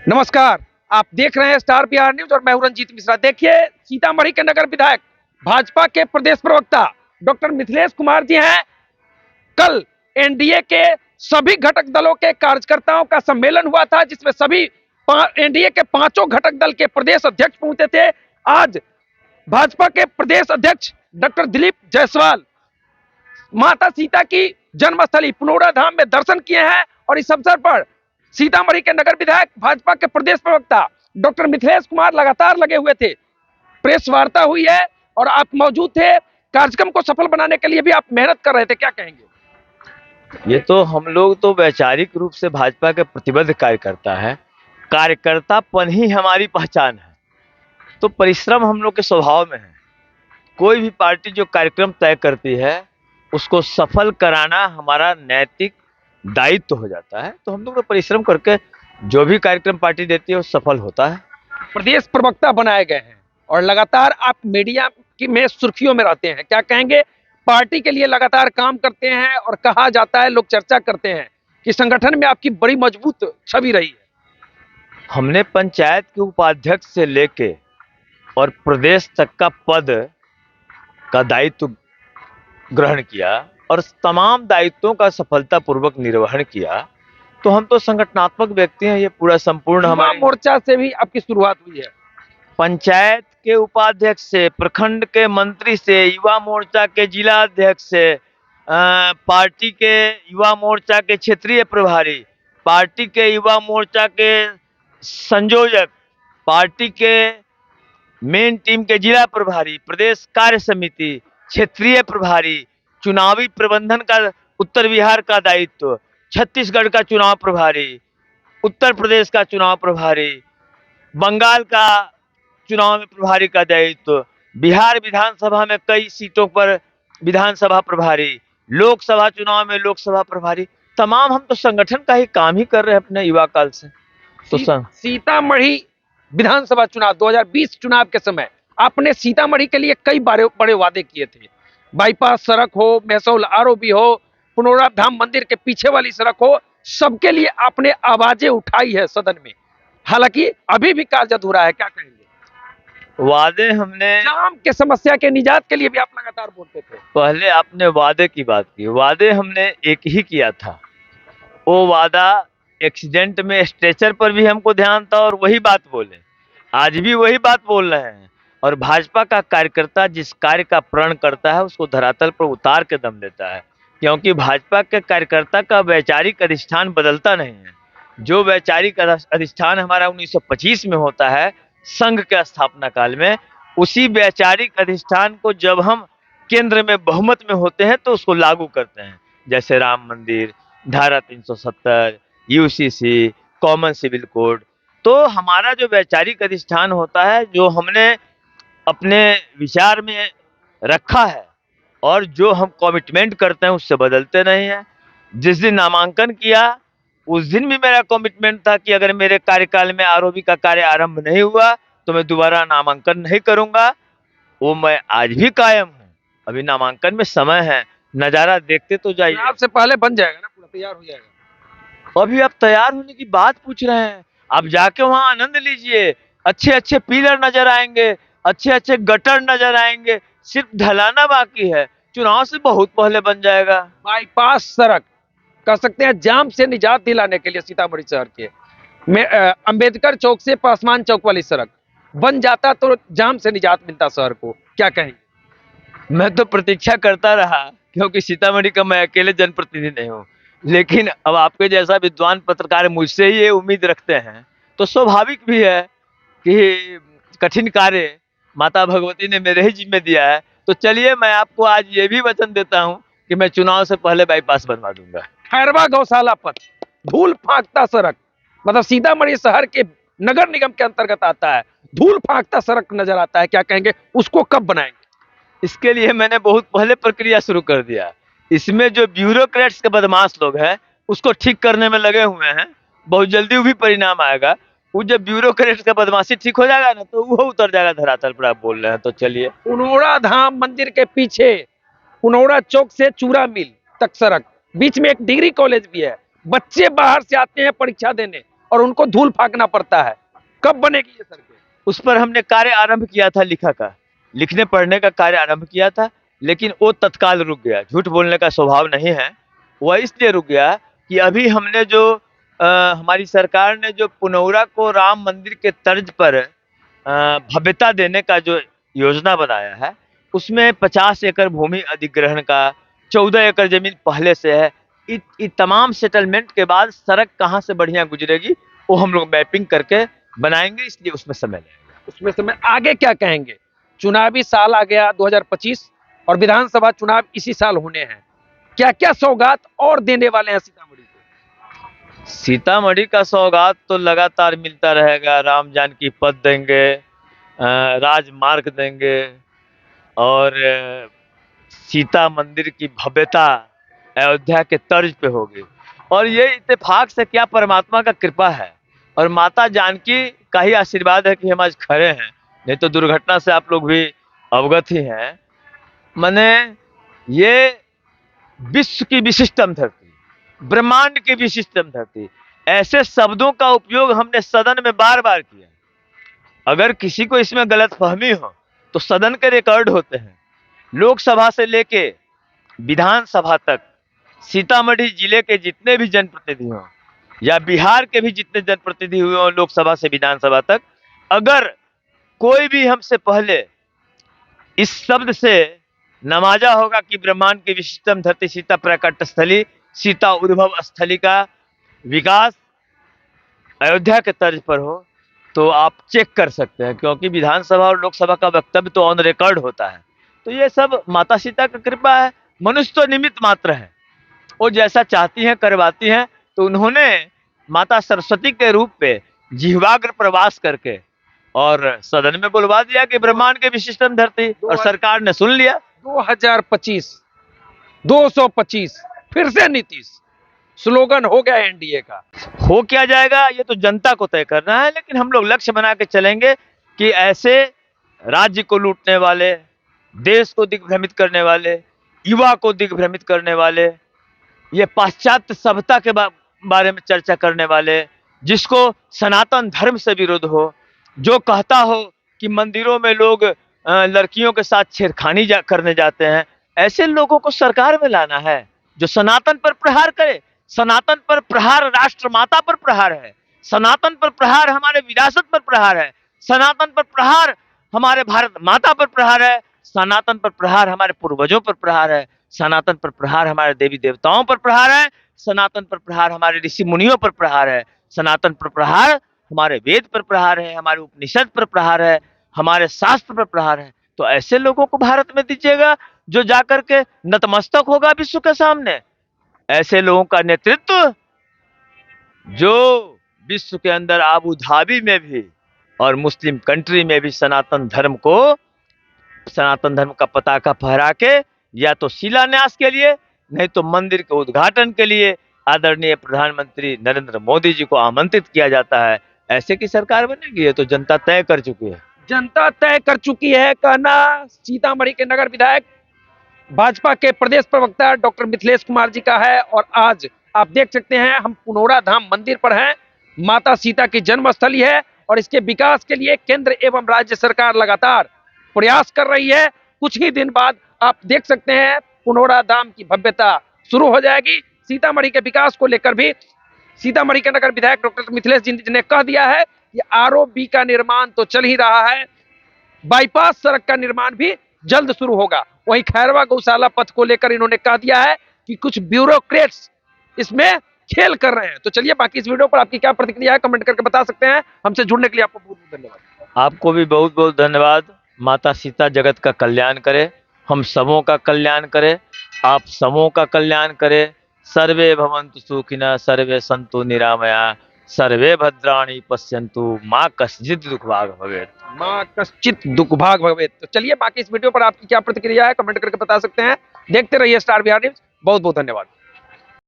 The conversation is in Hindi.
नमस्कार। आप देख रहे हैं स्टार बिहार न्यूज और मैं हूं रंजीत मिश्रा। देखिए, सीतामढ़ी के नगर विधायक भाजपा के प्रदेश प्रवक्ता डॉक्टर मिथिलेश कुमार जी हैं। कल एनडीए के सभी घटक दलों के कार्यकर्ताओं का सम्मेलन हुआ था, जिसमें सभी एनडीए के पांचों घटक दल के प्रदेश अध्यक्ष पहुंचे थे। आज भाजपा के प्रदेश अध्यक्ष डॉक्टर दिलीप जायसवाल माता सीता की जन्मस्थली पुनौरा धाम में दर्शन किए हैं और इस अवसर पर सीतामढ़ी के नगर विधायक भाजपा के प्रदेश प्रवक्ता डॉक्टर मिथिलेश कुमार लगातार लगे हुए थे। प्रेस वार्ता हुई है और आप मौजूद थे। कार्यक्रम को सफल बनाने के लिए भी आप मेहनत कर रहे थे, क्या कहेंगे? ये तो हम लोग तो वैचारिक रूप से भाजपा के प्रतिबद्ध कार्यकर्ता है। कार्यकर्तापन ही हमारी पहचान है, तो परिश्रम हम लोग के स्वभाव में है। कोई भी पार्टी जो कार्यक्रम तय करती है उसको सफल कराना हमारा नैतिक दायित्व हो जाता है। तो हम लोग तो परिश्रम करके जो भी कार्यक्रम पार्टी देती है वो सफल होता है। प्रदेश प्रवक्ता बनाए गए हैं और लगातार आप मीडिया की में सुर्खियों में रहते हैं, क्या कहेंगे? पार्टी के लिए लगातार काम करते हैं और कहा जाता है, लोग चर्चा करते हैं कि संगठन में आपकी बड़ी मजबूत छवि रही है। हमने पंचायत के उपाध्यक्ष से लेके और प्रदेश तक का पद का दायित्व ग्रहण किया और तमाम दायित्वों का सफलतापूर्वक निर्वहन किया। तो हम तो संगठनात्मक व्यक्ति हैं। ये पूरा संपूर्ण युवा हमारे मोर्चा से भी आपकी शुरुआत हुई है। पंचायत के उपाध्यक्ष से, प्रखंड के मंत्री से, युवा मोर्चा के जिला अध्यक्ष से, पार्टी के युवा मोर्चा के क्षेत्रीय प्रभारी, पार्टी के युवा मोर्चा के संयोजक, पार्टी के मेन टीम के जिला प्रभारी, प्रदेश कार्य समिति, क्षेत्रीय प्रभारी, चुनावी प्रबंधन का उत्तर बिहार का दायित्व, छत्तीसगढ़ का चुनाव प्रभारी, उत्तर प्रदेश का चुनाव प्रभारी, बंगाल का चुनाव में प्रभारी का दायित्व, बिहार विधानसभा में कई सीटों पर विधानसभा प्रभारी, लोकसभा चुनाव में लोकसभा प्रभारी। तमाम हम तो संगठन का ही काम ही कर रहे हैं अपने युवा काल से। तो सीतामढ़ी विधानसभा चुनाव 2020 चुनाव के समय आपने सीतामढ़ी के लिए कई बड़े वादे किए थे। बाईपास सड़क हो, मेहसौल आरओबी हो, पुनौरा धाम मंदिर के पीछे वाली सड़क हो, सबके लिए आपने आवाजें उठाई है सदन में। हालांकि अभी भी कार्य अधूरा है, क्या कहेंगे? वादे हमने जाम के समस्या के निजात के लिए भी आप लगातार बोलते थे। पहले आपने वादे की बात की। वादे हमने एक ही किया था। वो वादा एक्सीडेंट में स्ट्रेचर पर भी हमको ध्यान था और वही बात बोले, आज भी वही बात बोल रहे हैं। और भाजपा का कार्यकर्ता जिस कार्य का प्रण करता है उसको धरातल पर उतार के दम देता है, क्योंकि भाजपा के कार्यकर्ता का वैचारिक अधिष्ठान बदलता नहीं है। जो वैचारिक अधिष्ठान हमारा 1925 में होता है संघ के स्थापना काल में, उसी वैचारिक अधिष्ठान को जब हम केंद्र में बहुमत में होते हैं तो उसको लागू करते हैं। जैसे राम मंदिर, धारा 370, यूसीसी, कॉमन सिविल कोड। तो हमारा जो वैचारिक अधिष्ठान होता है, जो हमने अपने विचार में रखा है और जो हम कमिटमेंट करते हैं उससे बदलते नहीं हैं। जिस दिन नामांकन किया उस दिन भी मेरा कमिटमेंट था कि अगर मेरे कार्यकाल में आरओबी का कार्य आरंभ नहीं हुआ तो मैं दोबारा नामांकन नहीं करूंगा। वो मैं आज भी कायम हूँ। अभी नामांकन में समय है, नजारा देखते तो जाइए। आपसे पहले बन जाएगा ना, पूरा तैयार हो जाएगा। अभी आप तैयार होने की बात पूछ रहे हैं। आप जाके वहां आनंद लीजिए। अच्छे अच्छे पिलर नजर आएंगे, अच्छे अच्छे गटर नजर आएंगे। सिर्फ ढलाना बाकी है, चुनाव से बहुत पहले बन जाएगा। बाईपास सड़क कह सकते हैं जाम से निजात दिलाने के लिए सीतामढ़ी शहर के में अंबेडकर चौक से पासवान चौक वाली सड़क बन जाता तो जाम से निजात मिलता शहर को, क्या कहें? मैं तो प्रतीक्षा करता रहा, क्योंकि सीतामढ़ी का मैं अकेले जनप्रतिनिधि नहीं हूँ। लेकिन अब आपके जैसा विद्वान पत्रकार मुझसे ही ये उम्मीद रखते हैं तो स्वाभाविक भी है कि कठिन कार्य माता भगवती ने मेरे ही जिम्मे दिया है। तो चलिए, मैं आपको आज ये भी वचन देता हूँ कि मैं चुनाव से पहले बाईपास बनवा दूंगा। खैरवा गौशाला पथ, धूल फांकता सड़क, मतलब सीतामढ़ी शहर के नगर निगम के अंतर्गत आता है। धूल फांकता सड़क नजर आता है, क्या कहेंगे? उसको कब बनाएंगे? इसके लिए मैंने बहुत पहले प्रक्रिया शुरू कर दिया। इसमें जो ब्यूरोक्रेट्स के बदमाश लोग हैं उसको ठीक करने में लगे हुए हैं। बहुत जल्दी वो भी परिणाम आएगा। वो जब ब्यूरोक्रेट्स का बदमाशी ठीक हो जाएगा ना तो वो उतर जाएगा धरातल पर। आप बोल रहे हैं तो चलिए। पुनौरा धाम मंदिर के पीछे पुनौरा चौक से चूरा मिल तक सड़क, बीच में एक डिग्री कॉलेज भी है। बच्चे बाहर से आते हैं परीक्षा देने, और उनको धूल फाकना पड़ता है। कब बनेगी ये सड़कें? उस पर हमने कार्य आरंभ किया था, लिखने पढ़ने का कार्य आरंभ किया था, लेकिन वो तत्काल रुक गया। झूठ बोलने का स्वभाव नहीं है, वह इसलिए रुक गया कि अभी हमने जो हमारी सरकार ने जो पुनौरा को राम मंदिर के तर्ज पर भव्यता देने का जो योजना बनाया है, उसमें 50 एकड़ भूमि अधिग्रहण का, 14 एकड़ जमीन पहले से है। इन तमाम सेटलमेंट के बाद सड़क कहाँ से बढ़िया गुजरेगी वो हम लोग मैपिंग करके बनाएंगे, इसलिए उसमें समय लगेगा। उसमें समय आगे क्या कहेंगे? चुनावी साल आ गया 2025 और विधानसभा चुनाव इसी साल होने हैं। क्या क्या सौगात और देने वाले हैं सीतामढ़ी को? सीतामढ़ी का सौगात तो लगातार मिलता रहेगा। राम जानकी पथ देंगे, राजमार्ग देंगे, और सीता मंदिर की भव्यता अयोध्या के तर्ज पे होगी। और ये इत्तेफाक से क्या परमात्मा का कृपा है और माता जानकी का ही आशीर्वाद है कि हम आज खड़े हैं, नहीं तो दुर्घटना से आप लोग भी अवगत ही हैं। माने ये विश्व की विशिष्टम धरती, ब्रह्मांड की विशिष्टम धरती, ऐसे शब्दों का उपयोग हमने सदन में बार बार किया। अगर किसी को इसमें गलतफहमी हो तो सदन के रिकॉर्ड होते हैं। लोकसभा से लेके विधानसभा तक सीतामढ़ी जिले के जितने भी जनप्रतिनिधि हों या बिहार के भी जितने जनप्रतिनिधि हुए हों लोकसभा से विधानसभा तक, अगर कोई भी हमसे पहले इस शब्द से नवाजा होगा कि ब्रह्मांड की विशिष्टम धरती सीता प्रकट स्थली, सीता उद्भव स्थली का विकास अयोध्या के तर्ज पर हो, तो आप चेक कर सकते हैं, क्योंकि विधानसभा और लोकसभा का वक्तव्य तो ऑन रिकॉर्ड होता है। तो ये सब माता सीता का कृपा है। मनुष्य तो निमित्त मात्र है, वो जैसा चाहती हैं करवाती हैं। तो उन्होंने माता सरस्वती के रूप पे जिह्वाग्र प्रवास करके और सदन में बुलवा दिया कि ब्रह्मांड के विशिष्टम धरती, और सरकार ने सुन लिया। 2025 225 फिर से नीतीश स्लोगन हो गया एनडीए का। हो क्या जाएगा ये तो जनता को तय करना है, लेकिन हम लोग लक्ष्य बना के चलेंगे कि ऐसे राज्य को लूटने वाले, देश को दिग्भ्रमित करने वाले, युवा को दिग्भ्रमित करने वाले, ये पाश्चात्य सभ्यता के बारे में चर्चा करने वाले, जिसको सनातन धर्म से विरोध हो, जो कहता हो कि मंदिरों में लोग लड़कियों के साथ छेड़खानी करने जाते हैं, ऐसे लोगों को सरकार में लाना है जो सनातन पर प्रहार करे। सनातन पर प्रहार राष्ट्र माता पर प्रहार है, सनातन पर प्रहार हमारे विरासत पर प्रहार है, सनातन पर प्रहार हमारे भारत माता पर प्रहार है, सनातन पर प्रहार हमारे पूर्वजों पर प्रहार है, सनातन पर प्रहार हमारे देवी देवताओं पर प्रहार है, सनातन पर प्रहार हमारे ऋषि मुनियों पर प्रहार है, सनातन पर प्रहार हमारे वेद पर प्रहार है, हमारे उपनिषद पर प्रहार है, हमारे शास्त्र पर प्रहार है। तो ऐसे लोगों को भारत में दीजिएगा जो जाकर के नतमस्तक होगा विश्व के सामने। ऐसे लोगों का नेतृत्व जो विश्व के अंदर आबू धाबी में भी और मुस्लिम कंट्री में भी सनातन धर्म का पताका फहरा के या तो शिलान्यास के लिए, नहीं तो मंदिर के उद्घाटन के लिए आदरणीय प्रधानमंत्री नरेंद्र मोदी जी को आमंत्रित किया जाता है। ऐसे की सरकार बनेगी, ये तो जनता तय कर चुकी है। जनता तय कर चुकी है, कहना सीतामढ़ी के नगर विधायक भाजपा के प्रदेश प्रवक्ता डॉक्टर मिथिलेश कुमार जी का है। और आज आप देख सकते हैं हम पुनौरा धाम मंदिर पर हैं। माता सीता की जन्मस्थली है और इसके विकास के लिए केंद्र एवं राज्य सरकार लगातार प्रयास कर रही है। कुछ ही दिन बाद आप देख सकते हैं पुनौरा धाम की भव्यता शुरू हो जाएगी। सीतामढ़ी के विकास को लेकर भी सीतामढ़ी के नगर विधायक डॉक्टर मिथिलेश जी ने कह दिया है कि आरओबी का निर्माण तो चल ही रहा है, बाईपास सड़क का निर्माण भी जल्द शुरू होगा। वहीं खैरवा गौशाला पथ को लेकर इन्होंने कह दिया है कि कुछ ब्यूरोक्रेट्स इसमें खेल कर रहे हैं। तो चलिए बाकी इस वीडियो पर आपकी क्या प्रतिक्रिया है कमेंट करके बता सकते हैं। हमसे जुड़ने के लिए आपको बहुत बहुत धन्यवाद। आपको भी बहुत बहुत धन्यवाद। माता सीता जगत का कल्याण करे, हम सबों का कल्याण करे, आप सबों का कल्याण करे। सर्वे भवन्तु सुखिनः, सर्वे सन्तु निरामया, सर्वे भद्राणि पश्यन्तु, माँ कश्चित् दुःखभाग् भवेत्। माँ कश्चित् दुःखभाग् भवेत्। तो चलिए बाकी इस वीडियो पर आपकी क्या प्रतिक्रिया है कमेंट करके बता सकते हैं। देखते रहिए स्टार बिहार न्यूज़। बहुत बहुत धन्यवाद।